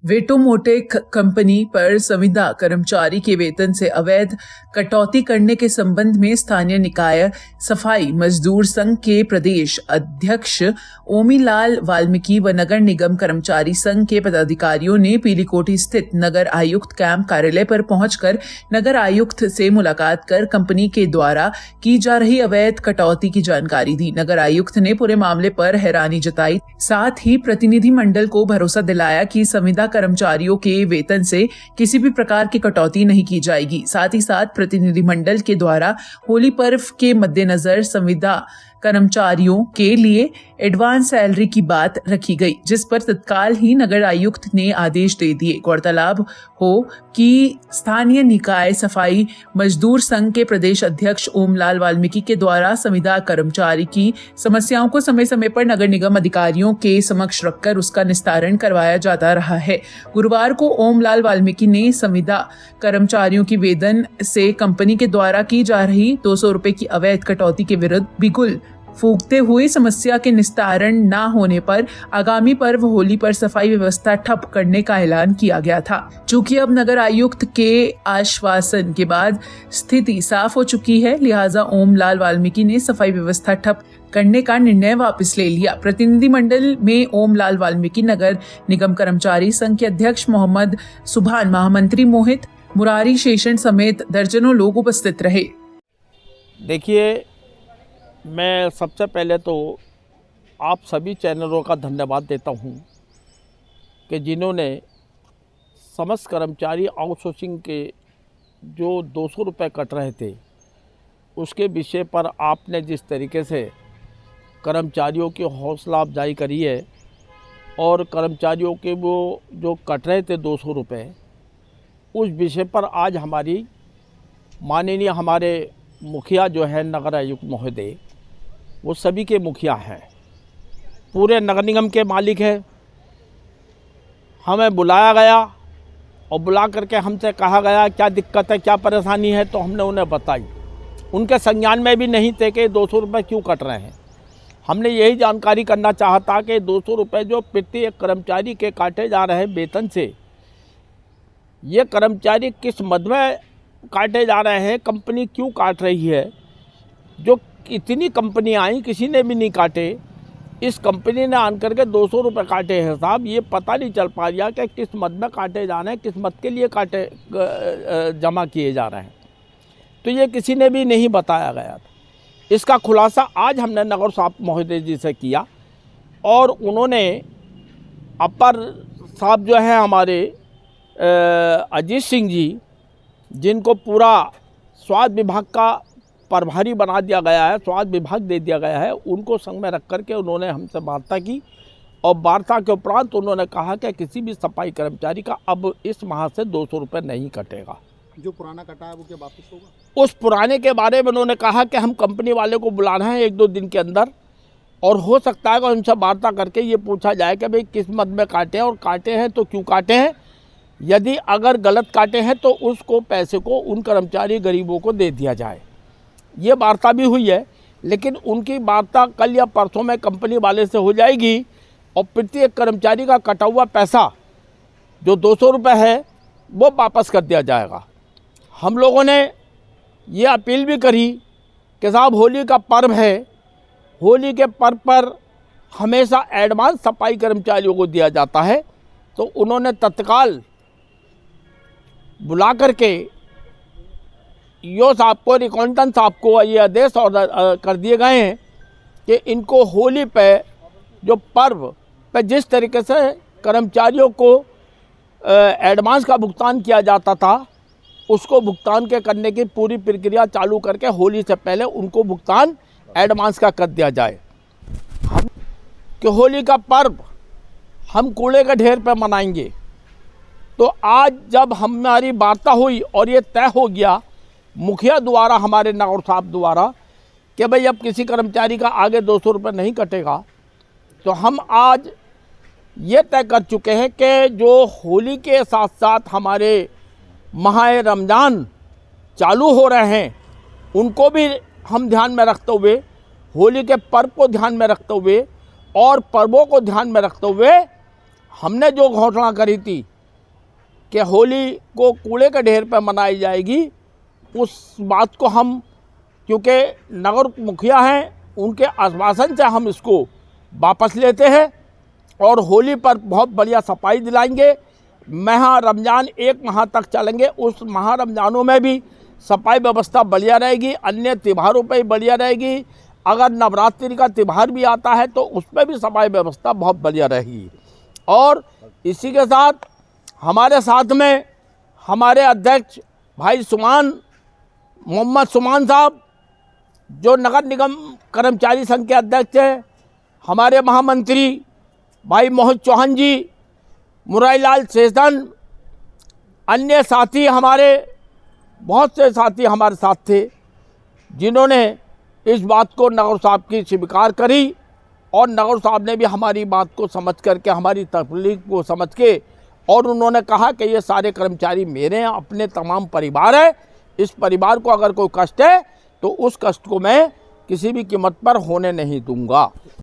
वेटोमोटेक company पर संविदा कर्मचारी के वेतन से अवैध कटौती करने के संबंध में स्थानीय निकाय सफाई मजदूर संघ के प्रदेश अध्यक्ष ओमीलाल वाल्मीकि व नगर निगम कर्मचारी संघ के पदाधिकारियों ने पीलीकोटी स्थित नगर आयुक्त कैंप कार्यालय पर पहुंचकर नगर आयुक्त से मुलाकात कर कंपनी के द्वारा की जा रही अवैध कटौती की जानकारी दी। नगर आयुक्त ने पूरे मामले पर हैरानी जताई, साथ ही प्रतिनिधिमंडल को भरोसा दिलाया कि संविदा कर्मचारियों के वेतन से किसी भी प्रकार की कटौती नहीं की जाएगी। साथ ही साथ प्रतिनिधिमंडल के द्वारा होली पर्व के मद्देनजर संविदा कर्मचारियों के लिए एडवांस सैलरी की बात रखी गई, जिस पर तत्काल ही नगर आयुक्त ने आदेश दे दिए। गौरतलब हो कि स्थानीय निकाय सफाई मजदूर संघ के प्रदेश अध्यक्ष ओमलाल वाल्मीकि के द्वारा संविदा कर्मचारी की समस्याओं को समय समय पर नगर निगम अधिकारियों के समक्ष रखकर उसका निस्तारण करवाया जाता रहा है। गुरुवार को ओमलाल वाल्मीकि ने संविदा कर्मचारियों की वेतन से कंपनी के द्वारा की जा रही 200 रुपए की अवैध कटौती के विरुद्ध बिगुल फूंकते हुए समस्या के निस्तारण न होने पर आगामी पर्व होली पर सफाई व्यवस्था ठप करने का ऐलान किया गया था। चूंकि अब नगर आयुक्त के आश्वासन के बाद स्थिति साफ हो चुकी है, लिहाजा ओमलाल वाल्मीकि ने सफाई व्यवस्था ठप करने का निर्णय वापस ले लिया। प्रतिनिधिमंडल में ओमलाल वाल्मीकि, नगर निगम कर्मचारी संघ के अध्यक्ष मोहम्मद सुभान, महामंत्री मोहित, मुरारी शेषन समेत दर्जनों लोग उपस्थित रहे। देखिए, मैं सबसे पहले तो आप सभी चैनलों का धन्यवाद देता हूं कि जिन्होंने समस्त कर्मचारी आउटसोर्सिंग के जो 200 रुपये कट रहे थे उसके विषय पर आपने जिस तरीके से कर्मचारियों की हौसला अफजाई करी है और कर्मचारियों के वो जो कट रहे थे 200 रुपये, उस विषय पर आज हमारी माननीय हमारे मुखिया जो है नगर आयुक्त महोदय, वो सभी के मुखिया हैं, पूरे नगर निगम के मालिक हैं। हमें बुलाया गया और बुला करके हमसे कहा गया क्या दिक्कत है, क्या परेशानी है, तो हमने उन्हें बताई। उनके संज्ञान में भी नहीं थे कि 200 रुपये क्यों कट रहे हैं। हमने यही जानकारी करना चाहता कि 200 रुपये जो प्रत्येक कर्मचारी के काटे जा रहे हैं वेतन से, ये कर्मचारी किस मद में काटे जा रहे हैं, कंपनी क्यों काट रही है। जो इतनी कंपनियाँ आई, किसी ने भी नहीं काटे, इस कंपनी ने आन करके 200 रुपये काटे हैं साहब। ये पता नहीं चल पा रहा कि किस मद में काटे जा रहे हैं, किस मद के लिए काटे जमा किए जा रहे हैं, तो ये किसी ने भी नहीं बताया गया था। इसका खुलासा आज हमने नगर साहब महोदय जी से किया और उन्होंने अपर साहब जो है हमारे अजीत सिंह जी, जिनको पूरा स्वास्थ्य विभाग का प्रभारी बना दिया गया है, स्वास्थ्य विभाग दे दिया गया है, उनको संग में रख करके उन्होंने हमसे वार्ता की और वार्ता के उपरांत उन्होंने कहा कि किसी भी सफाई कर्मचारी का अब इस माह से 200 रुपये नहीं कटेगा। जो पुराना कटा है वो क्या वापस होगा? उस पुराने के बारे में उन्होंने कहा कि हम कंपनी वाले को बुलाना है 1-2 दिन के अंदर, और हो सकता है कि उनसे वार्ता करके ये पूछा जाए कि भाई किस मद में काटे हैं और काटे हैं तो क्यों काटे हैं। यदि अगर गलत काटे हैं तो उसको पैसे को उन कर्मचारी गरीबों को दे दिया जाए। ये वार्ता भी हुई है, लेकिन उनकी वार्ता कल या परसों में कंपनी वाले से हो जाएगी और प्रत्येक कर्मचारी का कटा हुआ पैसा जो 200 रुपये है वो वापस कर दिया जाएगा। हम लोगों ने ये अपील भी करी कि साहब होली का पर्व है, होली के पर्व पर हमेशा एडवांस सफाई कर्मचारियों को दिया जाता है, तो उन्होंने तत्काल बुला करके यो साहब को, रिकॉन्टेंट साहब को ये आदेश और कर दिए गए हैं कि इनको होली पे जो पर्व पे जिस तरीके से कर्मचारियों को एडवांस का भुगतान किया जाता था, उसको भुगतान के करने की पूरी प्रक्रिया चालू करके होली से पहले उनको भुगतान एडवांस का कर दिया जाए। हम कि होली का पर्व हम कूड़े के ढेर पे मनाएंगे, तो आज जब हमारी वार्ता हुई और ये तय हो गया मुखिया द्वारा, हमारे नगर साहब द्वारा, कि भाई अब किसी कर्मचारी का आगे 200 रुपये नहीं कटेगा, तो हम आज ये तय कर चुके हैं कि जो होली के साथ साथ हमारे माह रमज़ान चालू हो रहे हैं, उनको भी हम ध्यान में रखते हुए, होली के पर्व को ध्यान में रखते हुए और पर्वों को ध्यान में रखते हुए हमने जो घोषणा करी थी कि होली को कूड़े के ढेर पर मनाई जाएगी, उस बात को हम, क्योंकि नगर मुखिया हैं, उनके आश्वासन से हम इसको वापस लेते हैं और होली पर बहुत बढ़िया सफाई दिलाएंगे। महा रमज़ान 1 माह तक चलेंगे, उस महा रमज़ानों में भी सफाई व्यवस्था बढ़िया रहेगी, अन्य त्योहारों पर भी बढ़िया रहेगी। अगर नवरात्रि का त्यौहार भी आता है तो उस पर भी सफाई व्यवस्था बहुत बढ़िया रहेगी। और इसी के साथ हमारे साथ में हमारे अध्यक्ष भाई मोहम्मद सुमान साहब, जो नगर निगम कर्मचारी संघ के अध्यक्ष हैं, हमारे महामंत्री भाई मोहित चौहान जी, मुरारीलाल शेषन, अन्य साथी हमारे, बहुत से साथी हमारे साथ थे, जिन्होंने इस बात को नगर साहब की स्वीकार करी और नगर साहब ने भी हमारी बात को समझ करके, हमारी तकलीफ को समझ के, और उन्होंने कहा कि ये सारे कर्मचारी मेरे हैं, अपने तमाम परिवार है, इस परिवार को अगर कोई कष्ट है तो उस कष्ट को मैं किसी भी कीमत पर होने नहीं दूंगा।